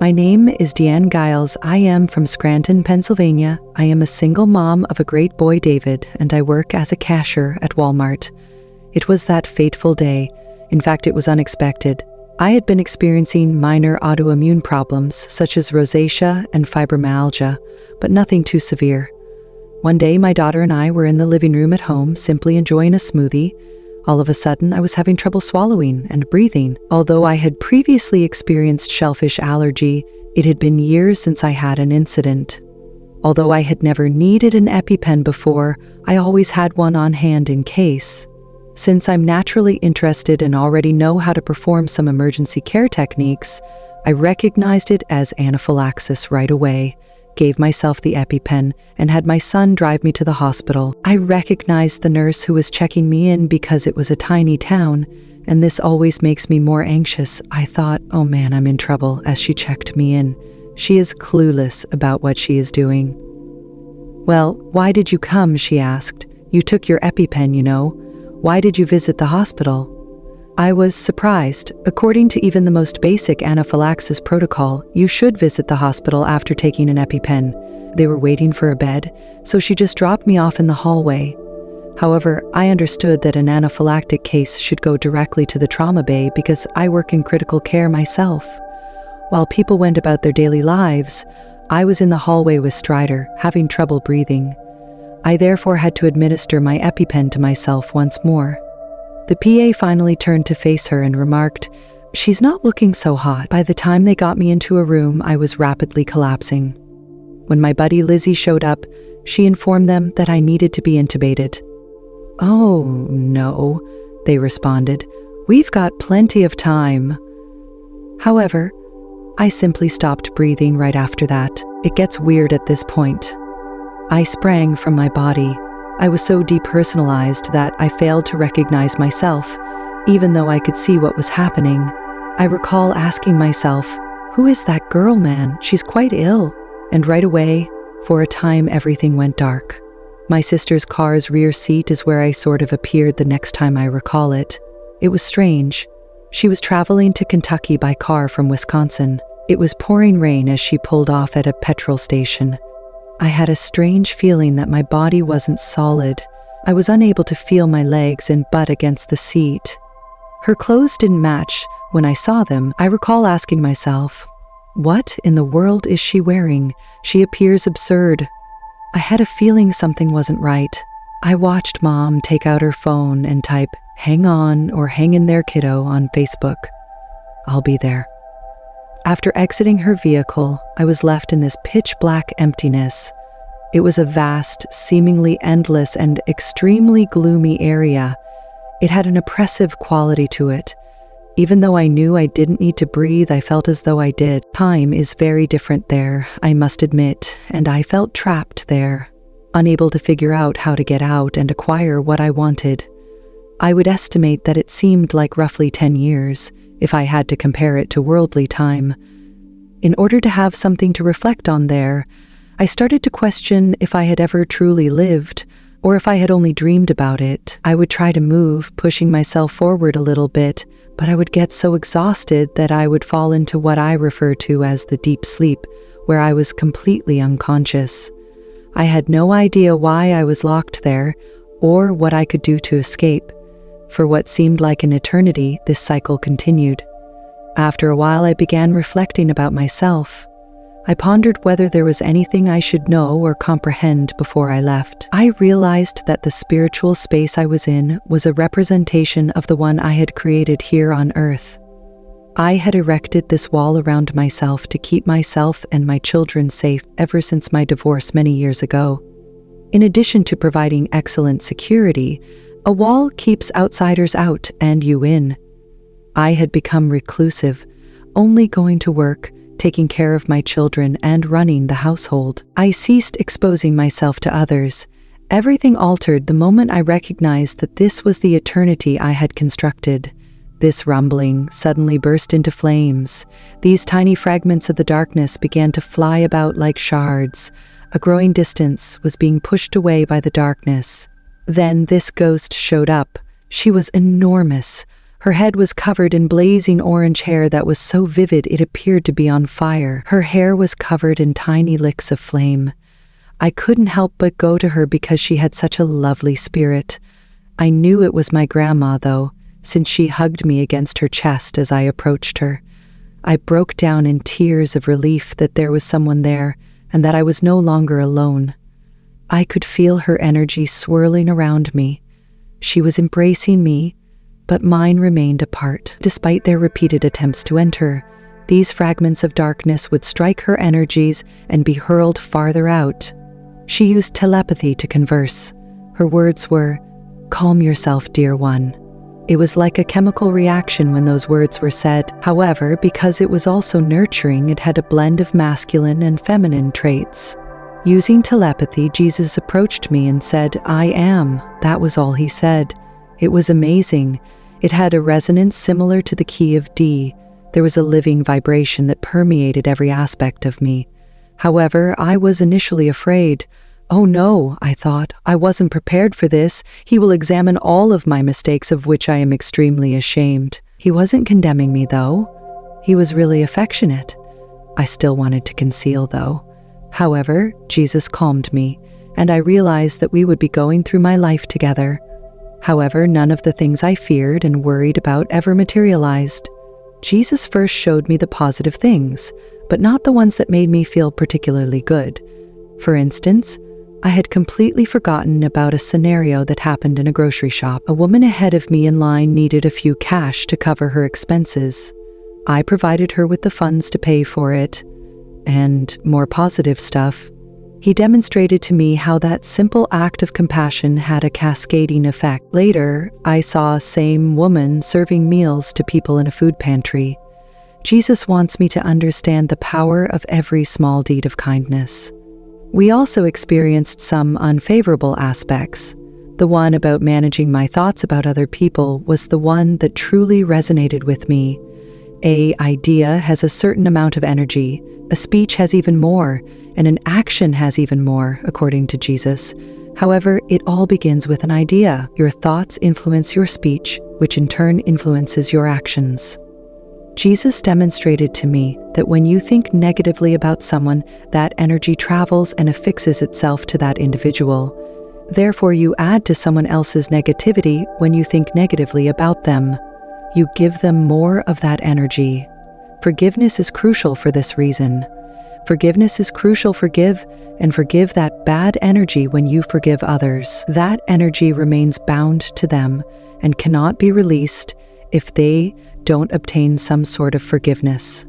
My name is Diane Geil. I am from Scranton, Pennsylvania. I am a single mom of a great boy, David, and I work as a cashier at Walmart. It was that fateful day. In fact, it was unexpected. I had been experiencing minor autoimmune problems such as rosacea and fibromyalgia, but nothing too severe. One day, my daughter and I were in the living room at home, simply enjoying a smoothie. All of a sudden, I was having trouble swallowing and breathing. Although I had previously experienced shellfish allergy, it had been years since I had an incident. Although I had never needed an EpiPen before, I always had one on hand in case. Since I'm naturally interested and already know how to perform some emergency care techniques, I recognized it as anaphylaxis right away, gave myself the EpiPen, and had my son drive me to the hospital. I recognized the nurse who was checking me in because it was a tiny town, and this always makes me more anxious. I thought, oh man, I'm in trouble, as she checked me in. She is clueless about what she is doing. Well, why did you come? She asked. You took your EpiPen, you know. Why did you visit the hospital? I was surprised. According to even the most basic anaphylaxis protocol, you should visit the hospital after taking an EpiPen. They were waiting for a bed, so she just dropped me off in the hallway. However, I understood that an anaphylactic case should go directly to the trauma bay because I work in critical care myself. While people went about their daily lives, I was in the hallway with Strider, having trouble breathing. I therefore had to administer my EpiPen to myself once more. The PA finally turned to face her and remarked, "She's not looking so hot." By the time they got me into a room, I was rapidly collapsing. When my buddy Lizzie showed up, she informed them that I needed to be intubated. "Oh, no," they responded. "We've got plenty of time." However, I simply stopped breathing right after that. It gets weird at this point. I sprang from my body. I was so depersonalized that I failed to recognize myself, even though I could see what was happening. I recall asking myself, "Who is that girl, man? She's quite ill." And right away, for a time, everything went dark. My sister's car's rear seat is where I sort of appeared the next time I recall it. It was strange. She was traveling to Kentucky by car from Wisconsin. It was pouring rain as she pulled off at a petrol station. I had a strange feeling that my body wasn't solid. I was unable to feel my legs and butt against the seat. Her clothes didn't match. When I saw them, I recall asking myself, what in the world is she wearing? She appears absurd. I had a feeling something wasn't right. I watched Mom take out her phone and type, "Hang on" or "Hang in there, kiddo" on Facebook. I'll be there. After exiting her vehicle, I was left in this pitch-black emptiness. It was a vast, seemingly endless, and extremely gloomy area. It had an oppressive quality to it. Even though I knew I didn't need to breathe, I felt as though I did. Time is very different there, I must admit, and I felt trapped there, unable to figure out how to get out and acquire what I wanted. I would estimate that it seemed like roughly 10 years, if I had to compare it to worldly time. In order to have something to reflect on there, I started to question if I had ever truly lived, or if I had only dreamed about it. I would try to move, pushing myself forward a little bit, but I would get so exhausted that I would fall into what I refer to as the deep sleep, where I was completely unconscious. I had no idea why I was locked there, or what I could do to escape. For what seemed like an eternity, this cycle continued. After a while, I began reflecting about myself. I pondered whether there was anything I should know or comprehend before I left. I realized that the spiritual space I was in was a representation of the one I had created here on Earth. I had erected this wall around myself to keep myself and my children safe ever since my divorce many years ago. In addition to providing excellent security, a wall keeps outsiders out and you in. I had become reclusive, only going to work, taking care of my children, and running the household. I ceased exposing myself to others. Everything altered the moment I recognized that this was the eternity I had constructed. This rumbling suddenly burst into flames. These tiny fragments of the darkness began to fly about like shards. A growing distance was being pushed away by the darkness. Then this ghost showed up. She was enormous, Her head was covered in blazing orange hair that was so vivid it appeared to be on fire. Her hair was covered in tiny licks of flame. I couldn't help but go to her because she had such a lovely spirit. I knew it was my grandma, though, since she hugged me against her chest as I approached her. I broke down in tears of relief that there was someone there and that I was no longer alone. I could feel her energy swirling around me. She was embracing me, but mine remained apart. Despite their repeated attempts to enter, these fragments of darkness would strike her energies and be hurled farther out. She used telepathy to converse. Her words were, "Calm yourself, dear one." It was like a chemical reaction when those words were said. However, because it was also nurturing, it had a blend of masculine and feminine traits. Using telepathy, Jesus approached me and said, "I am." That was all he said. It was amazing. It had a resonance similar to the key of D. There was a living vibration that permeated every aspect of me. However, I was initially afraid. Oh no, I thought, I wasn't prepared for this. He will examine all of my mistakes, of which I am extremely ashamed. He wasn't condemning me, though. He was really affectionate. I still wanted to conceal, though. However, Jesus calmed me, and I realized that we would be going through my life together. However, none of the things I feared and worried about ever materialized. Jesus first showed me the positive things, but not the ones that made me feel particularly good. For instance, I had completely forgotten about a scenario that happened in a grocery shop. A woman ahead of me in line needed a few cash to cover her expenses. I provided her with the funds to pay for it, and more positive stuff. He demonstrated to me how that simple act of compassion had a cascading effect. Later, I saw a same woman serving meals to people in a food pantry. Jesus wants me to understand the power of every small deed of kindness. We also experienced some unfavorable aspects. The one about managing my thoughts about other people was the one that truly resonated with me. An idea has a certain amount of energy, a speech has even more, and an action has even more, according to Jesus. However, it all begins with an idea. Your thoughts influence your speech, which in turn influences your actions. Jesus demonstrated to me that when you think negatively about someone, that energy travels and affixes itself to that individual. Therefore, you add to someone else's negativity when you think negatively about them. You give them more of that energy. Forgiveness is crucial for this reason. Forgiveness is crucial. Forgive that bad energy when you forgive others. That energy remains bound to them and cannot be released if they don't obtain some sort of forgiveness.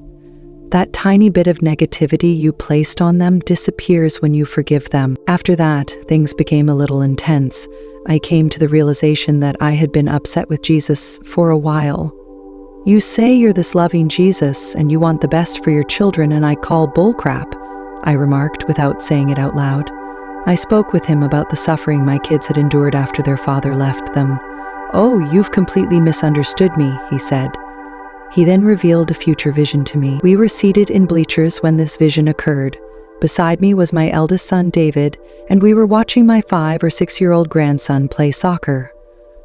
That tiny bit of negativity you placed on them disappears when you forgive them. After that, things became a little intense. I came to the realization that I had been upset with Jesus for a while. You say you're this loving Jesus and you want the best for your children, and I call bullcrap, I remarked without saying it out loud. I spoke with him about the suffering my kids had endured after their father left them. "Oh, you've completely misunderstood me," he said. He then revealed a future vision to me. We were seated in bleachers when this vision occurred. Beside me was my eldest son, David, and we were watching my 5 or 6-year-old grandson play soccer.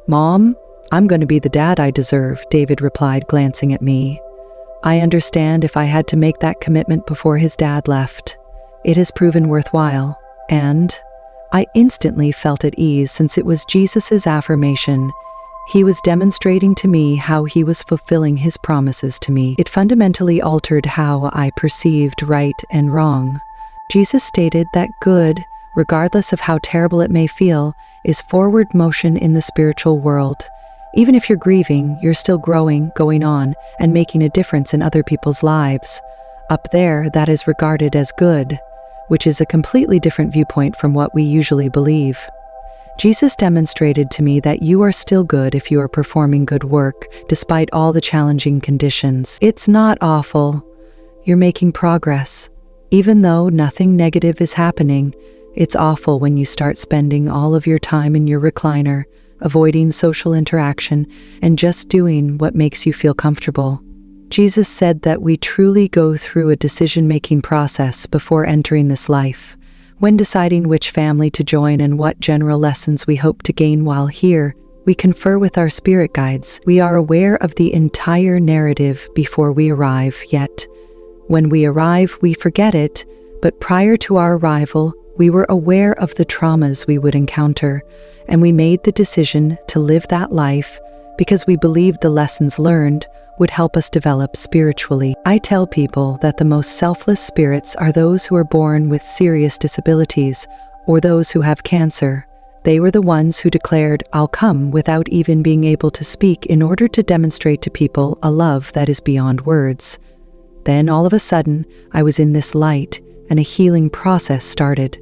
"Mom, I'm going to be the dad I deserve," David replied, glancing at me. "I understand if I had to make that commitment before his dad left. It has proven worthwhile." And I instantly felt at ease, since it was Jesus' affirmation. He was demonstrating to me how he was fulfilling his promises to me. It fundamentally altered how I perceived right and wrong. Jesus stated that good, regardless of how terrible it may feel, is forward motion in the spiritual world. Even if you're grieving, you're still growing, going on, and making a difference in other people's lives. Up there, that is regarded as good, which is a completely different viewpoint from what we usually believe. Jesus demonstrated to me that you are still good if you are performing good work, despite all the challenging conditions. It's not awful. You're making progress. Even though nothing negative is happening, it's awful when you start spending all of your time in your recliner, avoiding social interaction, and just doing what makes you feel comfortable. Jesus said that we truly go through a decision-making process before entering this life. When deciding which family to join and what general lessons we hope to gain while here, We confer with our spirit guides. We are aware of the entire narrative before we arrive, yet when we arrive, we forget it, but prior to our arrival, we were aware of the traumas we would encounter, and we made the decision to live that life because we believed the lessons learned would help us develop spiritually. I tell people that the most selfless spirits are those who are born with serious disabilities or those who have cancer. They were the ones who declared, "I'll come," without even being able to speak in order to demonstrate to people a love that is beyond words. Then all of a sudden, I was in this light, and a healing process started.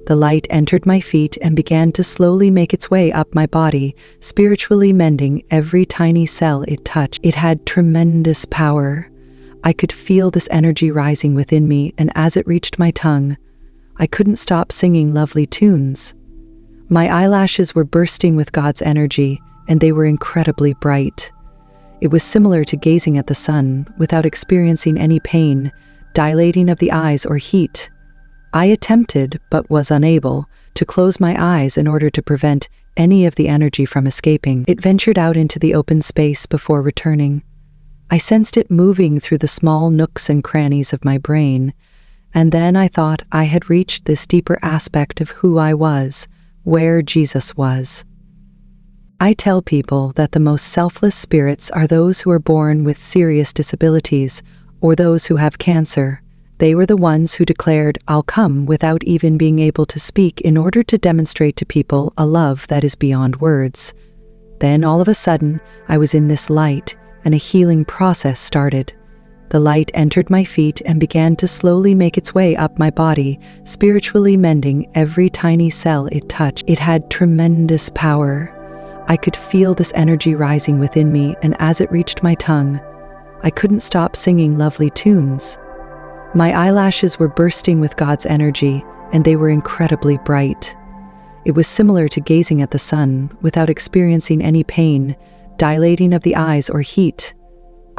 The light entered my feet and began to slowly make its way up my body, spiritually mending every tiny cell it touched. It had tremendous power. I could feel this energy rising within me, and as it reached my tongue, I couldn't stop singing lovely tunes. My eyelashes were bursting with God's energy, and they were incredibly bright. It was similar to gazing at the sun without experiencing any pain, dilating of the eyes, or heat. I attempted, but was unable, to close my eyes in order to prevent any of the energy from escaping. It ventured out into the open space before returning. I sensed it moving through the small nooks and crannies of my brain, and then I thought I had reached this deeper aspect of who I was, where Jesus was. I tell people that the most selfless spirits are those who are born with serious disabilities or those who have cancer. They were the ones who declared, "I'll come," without even being able to speak in order to demonstrate to people a love that is beyond words. Then all of a sudden, I was in this light, and a healing process started. The light entered my feet and began to slowly make its way up my body, spiritually mending every tiny cell it touched. It had tremendous power. I could feel this energy rising within me, and as it reached my tongue, I couldn't stop singing lovely tunes. My eyelashes were bursting with God's energy, and they were incredibly bright. It was similar to gazing at the sun without experiencing any pain, dilating of the eyes, or heat.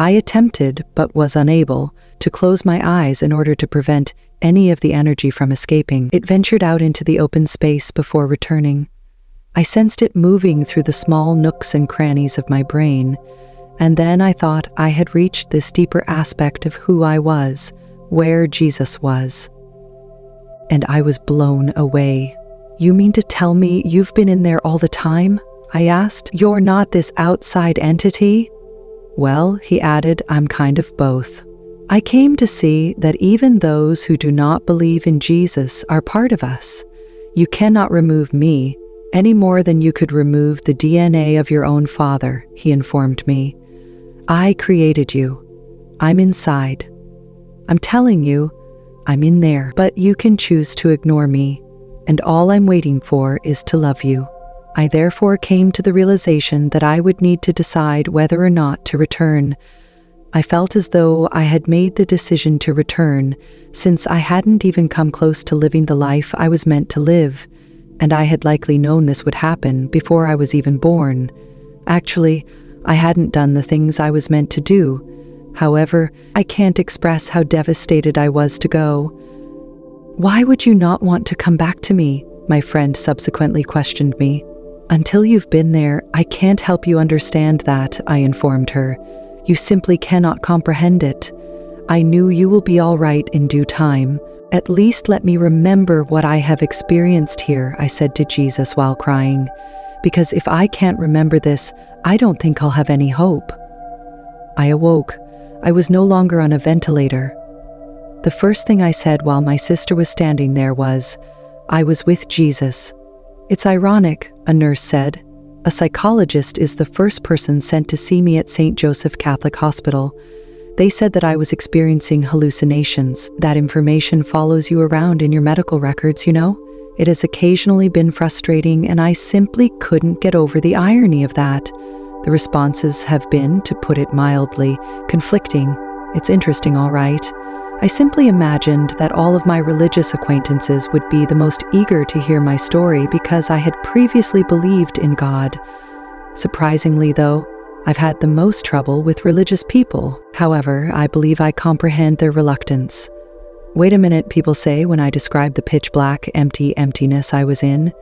I attempted, but was unable, to close my eyes in order to prevent any of the energy from escaping. It ventured out into the open space before returning. I sensed it moving through the small nooks and crannies of my brain, and then I thought I had reached this deeper aspect of who I was, where Jesus was. And I was blown away. "You mean to tell me you've been in there all the time?" I asked. "You're not this outside entity?" "Well," he added, "I'm kind of both. I came to see that even those who do not believe in Jesus are part of us. You cannot remove me any more than you could remove the DNA of your own father," he informed me. "I created you. I'm inside. I'm telling you, I'm in there, but you can choose to ignore me, and all I'm waiting for is to love you." I therefore came to the realization that I would need to decide whether or not to return. I felt as though I had made the decision to return, since I hadn't even come close to living the life I was meant to live, and I had likely known this would happen before I was even born. Actually, I hadn't done the things I was meant to do. However, I can't express how devastated I was to go. "Why would you not want to come back to me?" my friend subsequently questioned me. "Until you've been there, I can't help you understand that," I informed her. "You simply cannot comprehend it. I knew you will be all right in due time. At least let me remember what I have experienced here," I said to Jesus while crying. "Because if I can't remember this, I don't think I'll have any hope." I awoke. I was no longer on a ventilator. The first thing I said while my sister was standing there was, "I was with Jesus." "It's ironic," a nurse said. "A psychologist is the first person sent to see me at St. Joseph Catholic Hospital. They said that I was experiencing hallucinations. That information follows you around in your medical records, you know? It has occasionally been frustrating, and I simply couldn't get over the irony of that. The responses have been, to put it mildly, conflicting. It's interesting, all right. I simply imagined that all of my religious acquaintances would be the most eager to hear my story because I had previously believed in God. Surprisingly, though, I've had the most trouble with religious people. However, I believe I comprehend their reluctance. Wait a minute, people say when I describe the pitch black, empty emptiness I was in.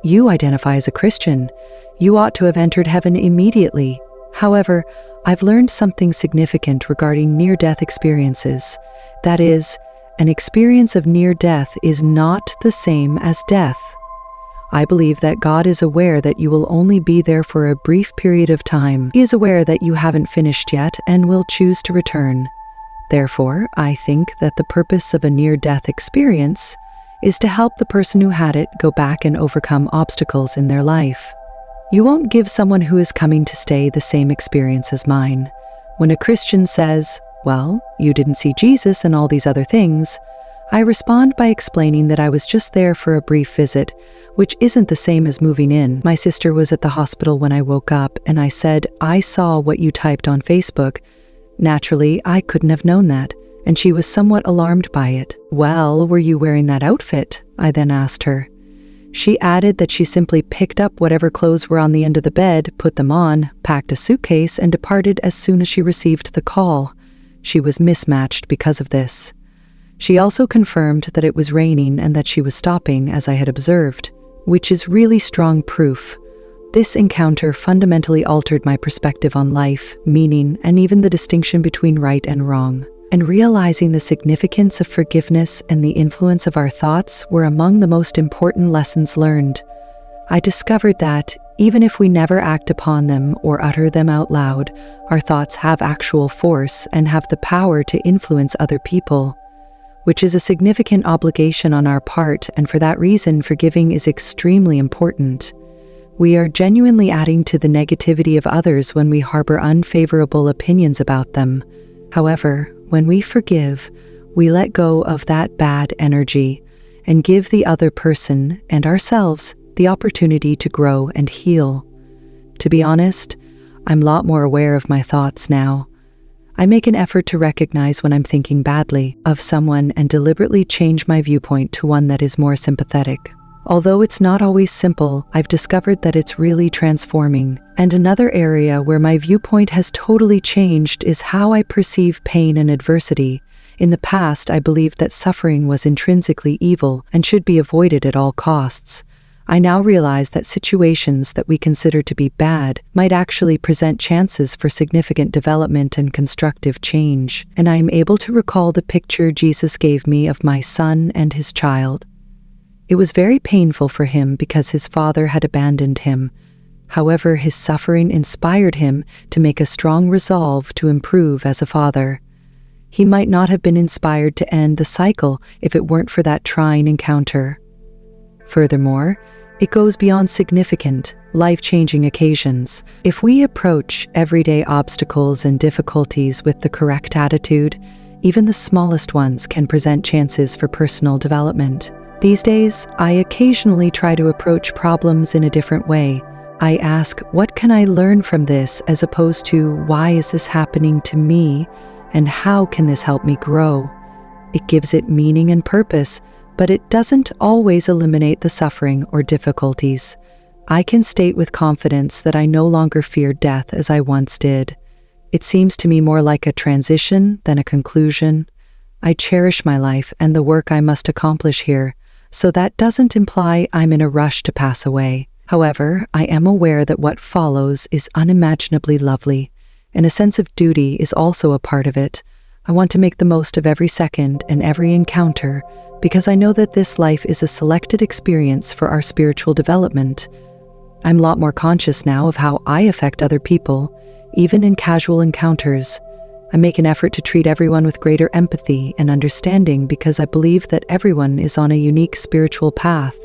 You identify as a Christian. You ought to have entered heaven immediately. However, I've learned something significant regarding near-death experiences. That is, an experience of near death is not the same as death. I believe that God is aware that you will only be there for a brief period of time. He is aware that you haven't finished yet and will choose to return. Therefore, I think that the purpose of a near-death experience is to help the person who had it go back and overcome obstacles in their life. You won't give someone who is coming to stay the same experience as mine. When a Christian says, "Well, you didn't see Jesus and all these other things," I respond by explaining that I was just there for a brief visit, which isn't the same as moving in. My sister was at the hospital when I woke up, and I said, "I saw what you typed on Facebook." Naturally, I couldn't have known that, and she was somewhat alarmed by it. "Well, were you wearing that outfit?" I then asked her. She added that she simply picked up whatever clothes were on the end of the bed, put them on, packed a suitcase, and departed as soon as she received the call. She was mismatched because of this. She also confirmed that it was raining and that she was stopping, as I had observed, which is really strong proof. This encounter fundamentally altered my perspective on life, meaning, and even the distinction between right and wrong. And realizing the significance of forgiveness and the influence of our thoughts were among the most important lessons learned. I discovered that, even if we never act upon them or utter them out loud, our thoughts have actual force and have the power to influence other people, which is a significant obligation on our part, and for that reason, forgiving is extremely important. We are genuinely adding to the negativity of others when we harbor unfavorable opinions about them. However, when we forgive, we let go of that bad energy and give the other person and ourselves the opportunity to grow and heal. To be honest, I'm a lot more aware of my thoughts now. I make an effort to recognize when I'm thinking badly of someone and deliberately change my viewpoint to one that is more sympathetic. Although it's not always simple, I've discovered that it's really transforming. And another area where my viewpoint has totally changed is how I perceive pain and adversity. In the past, I believed that suffering was intrinsically evil and should be avoided at all costs. I now realize that situations that we consider to be bad might actually present chances for significant development and constructive change. And I am able to recall the picture Jesus gave me of my son and his child. It was very painful for him because his father had abandoned him. However, his suffering inspired him to make a strong resolve to improve as a father. He might not have been inspired to end the cycle if it weren't for that trying encounter. Furthermore, it goes beyond significant, life-changing occasions. If we approach everyday obstacles and difficulties with the correct attitude, even the smallest ones can present chances for personal development. These days, I occasionally try to approach problems in a different way. I ask, what can I learn from this, as opposed to, why is this happening to me, and how can this help me grow? It gives it meaning and purpose, but it doesn't always eliminate the suffering or difficulties. I can state with confidence that I no longer fear death as I once did. It seems to me more like a transition than a conclusion. I cherish my life and the work I must accomplish here, so that doesn't imply I'm in a rush to pass away. However, I am aware that what follows is unimaginably lovely, and a sense of duty is also a part of it. I want to make the most of every second and every encounter, because I know that this life is a selected experience for our spiritual development. I'm a lot more conscious now of how I affect other people, even in casual encounters. I make an effort to treat everyone with greater empathy and understanding because I believe that everyone is on a unique spiritual path.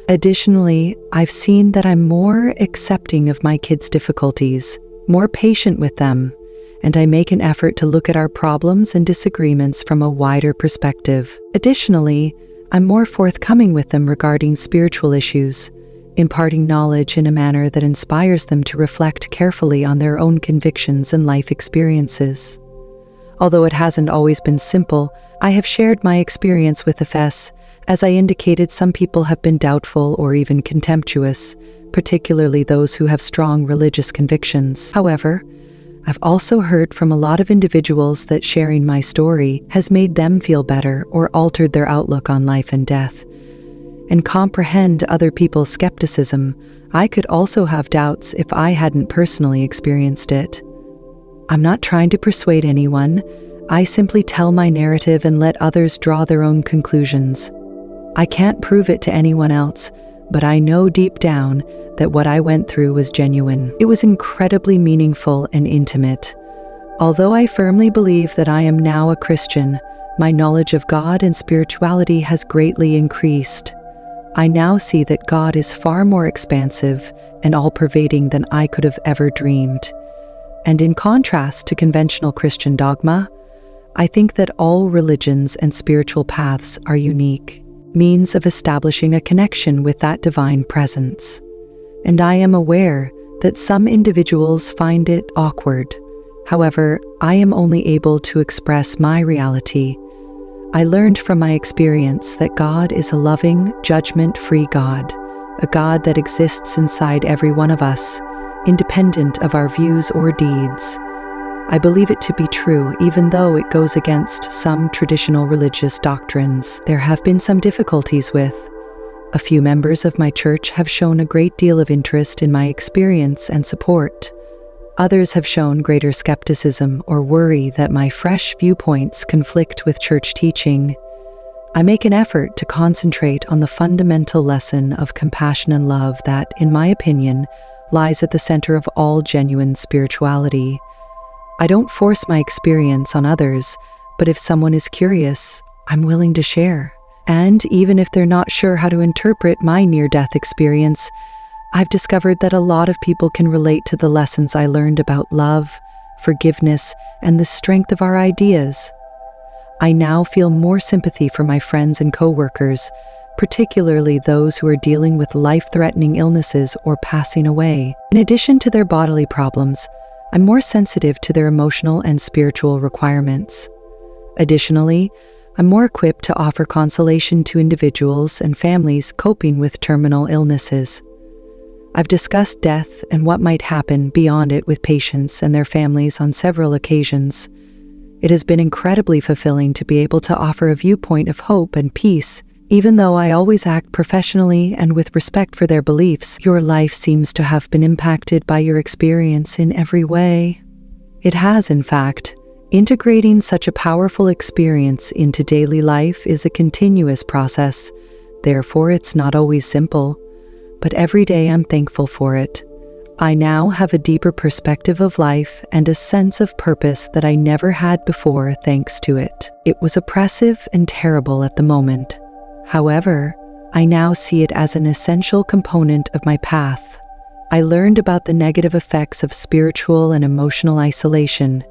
Additionally, I've seen that I'm more accepting of my kids' difficulties, more patient with them, and I make an effort to look at our problems and disagreements from a wider perspective. Additionally, I'm more forthcoming with them regarding spiritual issues, imparting knowledge in a manner that inspires them to reflect carefully on their own convictions and life experiences. Although it hasn't always been simple, I have shared my experience with FS. As I indicated, some people have been doubtful or even contemptuous, particularly those who have strong religious convictions. However, I've also heard from a lot of individuals that sharing my story has made them feel better or altered their outlook on life and death. and comprehend other people's skepticism, I could also have doubts if I hadn't personally experienced it. I'm not trying to persuade anyone. I simply tell my narrative and let others draw their own conclusions. I can't prove it to anyone else, but I know deep down that what I went through was genuine. It was incredibly meaningful and intimate. Although I firmly believe that I am now a Christian, my knowledge of God and spirituality has greatly increased. I now see that God is far more expansive and all-pervading than I could have ever dreamed. And in contrast to conventional Christian dogma, I think that all religions and spiritual paths are unique means of establishing a connection with that divine presence. And I am aware that some individuals find it awkward. However, I am only able to express my reality. I learned from my experience that God is a loving, judgment-free God, a God that exists inside every one of us, independent of our views or deeds. I believe it to be true, even though it goes against some traditional religious doctrines there have been some difficulties with. A few members of my church have shown a great deal of interest in my experience and support. Others have shown greater skepticism or worry that my fresh viewpoints conflict with church teaching. I make an effort to concentrate on the fundamental lesson of compassion and love that, in my opinion, lies at the center of all genuine spirituality. I don't force my experience on others, but if someone is curious, I'm willing to share. And even if they're not sure how to interpret my near-death experience, I've discovered that a lot of people can relate to the lessons I learned about love, forgiveness, and the strength of our ideas. I now feel more sympathy for my friends and co-workers, particularly those who are dealing with life-threatening illnesses or passing away. In addition to their bodily problems, I'm more sensitive to their emotional and spiritual requirements. Additionally, I'm more equipped to offer consolation to individuals and families coping with terminal illnesses. I've discussed death and what might happen beyond it with patients and their families on several occasions. It has been incredibly fulfilling to be able to offer a viewpoint of hope and peace. Even though I always act professionally and with respect for their beliefs, your life seems to have been impacted by your experience in every way. It has, in fact. Integrating such a powerful experience into daily life is a continuous process. Therefore, it's not always simple. But every day I'm thankful for it. I now have a deeper perspective of life and a sense of purpose that I never had before thanks to it. It was oppressive and terrible at the moment. However, I now see it as an essential component of my path. I learned about the negative effects of spiritual and emotional isolation.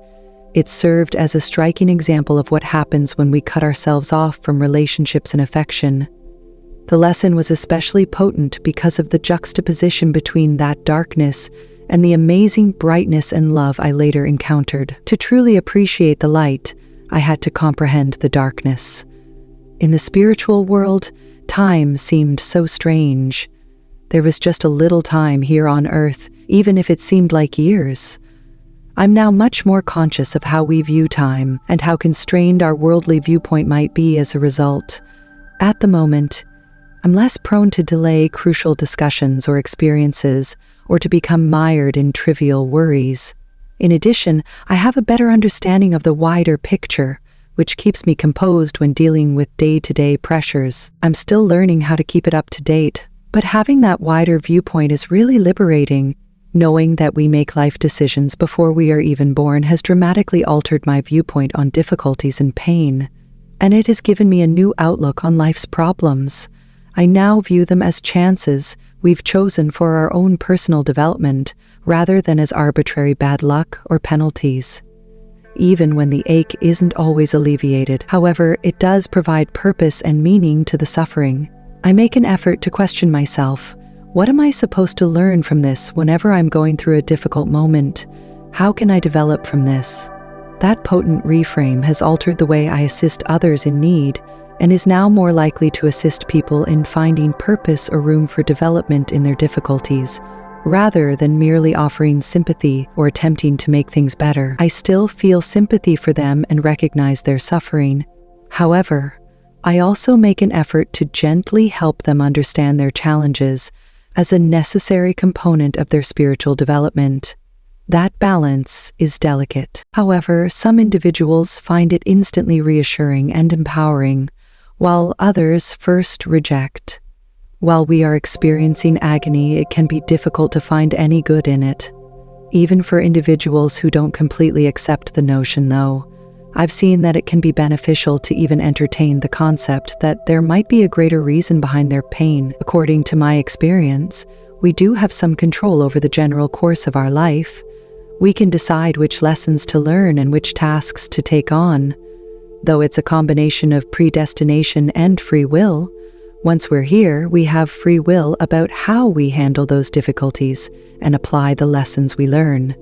It served as a striking example of what happens when we cut ourselves off from relationships and affection. The lesson was especially potent because of the juxtaposition between that darkness and the amazing brightness and love I later encountered. To truly appreciate the light, I had to comprehend the darkness. In the spiritual world, time seemed so strange. There was just a little time here on earth, even if it seemed like years. I'm now much more conscious of how we view time and how constrained our worldly viewpoint might be as a result. At the moment, I'm less prone to delay crucial discussions or experiences or to become mired in trivial worries. In addition, I have a better understanding of the wider picture, which keeps me composed when dealing with day-to-day pressures. I'm still learning how to keep it up to date, but having that wider viewpoint is really liberating. Knowing that we make life decisions before we are even born has dramatically altered my viewpoint on difficulties and pain, and it has given me a new outlook on life's problems. I now view them as chances we've chosen for our own personal development, rather than as arbitrary bad luck or penalties. Even when the ache isn't always alleviated, however, it does provide purpose and meaning to the suffering. I make an effort to question myself. What am I supposed to learn from this whenever I'm going through a difficult moment? How can I develop from this? That potent reframe has altered the way I assist others in need, and is now more likely to assist people in finding purpose or room for development in their difficulties, rather than merely offering sympathy or attempting to make things better. I still feel sympathy for them and recognize their suffering. However, I also make an effort to gently help them understand their challenges as a necessary component of their spiritual development. That balance is delicate. However, some individuals find it instantly reassuring and empowering, while others first reject. While we are experiencing agony, it can be difficult to find any good in it. Even for individuals who don't completely accept the notion, though, I've seen that it can be beneficial to even entertain the concept that there might be a greater reason behind their pain. According to my experience, we do have some control over the general course of our life. We can decide which lessons to learn and which tasks to take on. Though it's a combination of predestination and free will, once we're here, we have free will about how we handle those difficulties and apply the lessons we learn.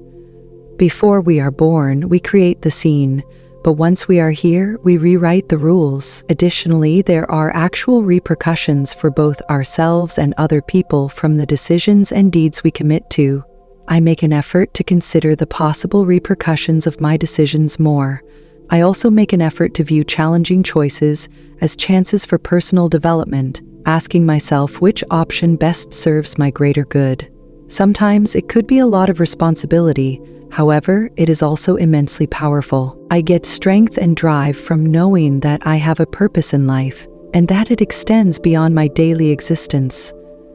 Before we are born, we create the scene, but once we are here, we rewrite the rules. Additionally, there are actual repercussions for both ourselves and other people from the decisions and deeds we commit to. I make an effort to consider the possible repercussions of my decisions more. I also make an effort to view challenging choices as chances for personal development, asking myself which option best serves my greater good. Sometimes it could be a lot of responsibility. However, it is also immensely powerful. I get strength and drive from knowing that I have a purpose in life and that it extends beyond my daily existence.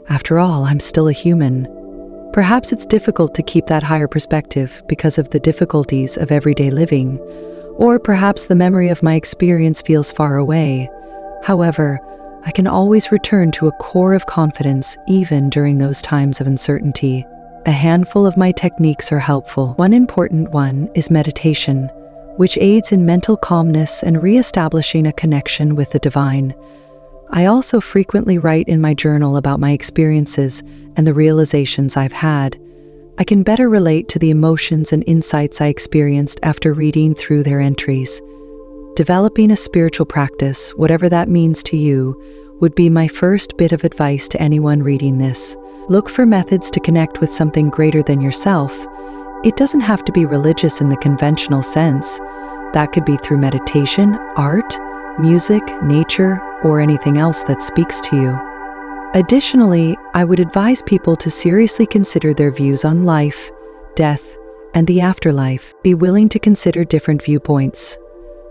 After all, I'm still a human. Perhaps it's difficult to keep that higher perspective because of the difficulties of everyday living, or perhaps the memory of my experience feels far away. However, I can always return to a core of confidence even during those times of uncertainty. A handful of my techniques are helpful. One important one is meditation, which aids in mental calmness and re-establishing a connection with the divine. I also frequently write in my journal about my experiences and the realizations I've had. I can better relate to the emotions and insights I experienced after reading through their entries. Developing a spiritual practice, whatever that means to you, would be my first bit of advice to anyone reading this. Look for methods to connect with something greater than yourself. It doesn't have to be religious in the conventional sense. That could be through meditation, art, music, nature, or anything else that speaks to you. Additionally, I would advise people to seriously consider their views on life, death, and the afterlife. Be willing to consider different viewpoints.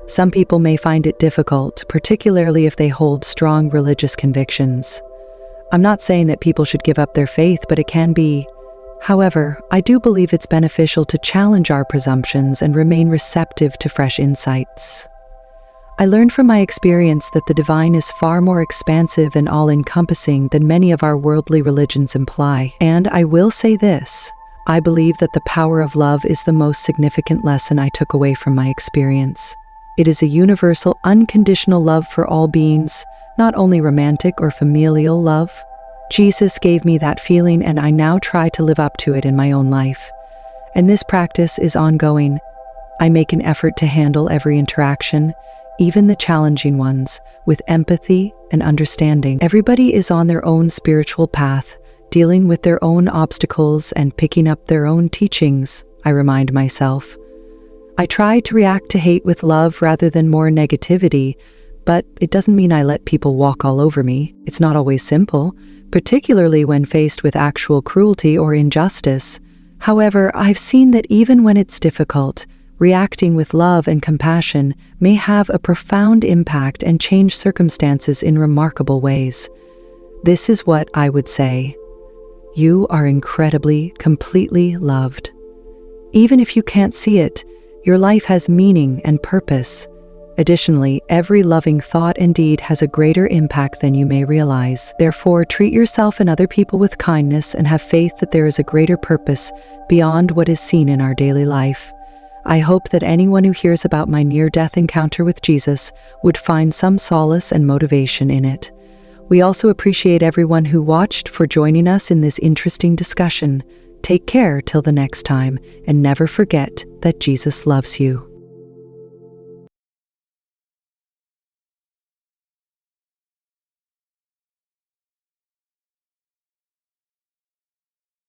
Some people may find it difficult, particularly if they hold strong religious convictions. I'm not saying that people should give up their faith, but it can be. However, I do believe it's beneficial to challenge our presumptions and remain receptive to fresh insights. I learned from my experience that the divine is far more expansive and all-encompassing than many of our worldly religions imply. And I will say this, I believe that the power of love is the most significant lesson I took away from my experience. It is a universal, unconditional love for all beings, not only romantic or familial love. Jesus gave me that feeling, and I now try to live up to it in my own life. And this practice is ongoing. I make an effort to handle every interaction, even the challenging ones, with empathy and understanding. Everybody is on their own spiritual path, dealing with their own obstacles and picking up their own teachings, I remind myself. I try to react to hate with love rather than more negativity, but it doesn't mean I let people walk all over me. It's not always simple, particularly when faced with actual cruelty or injustice. However, I've seen that even when it's difficult, reacting with love and compassion may have a profound impact and change circumstances in remarkable ways. This is what I would say. You are incredibly, completely loved. Even if you can't see it, your life has meaning and purpose. Additionally, every loving thought and deed has a greater impact than you may realize. Therefore, treat yourself and other people with kindness and have faith that there is a greater purpose beyond what is seen in our daily life. I hope that anyone who hears about my near-death encounter with Jesus would find some solace and motivation in it. We also appreciate everyone who watched for joining us in this interesting discussion. Take care till the next time, and never forget that Jesus loves you.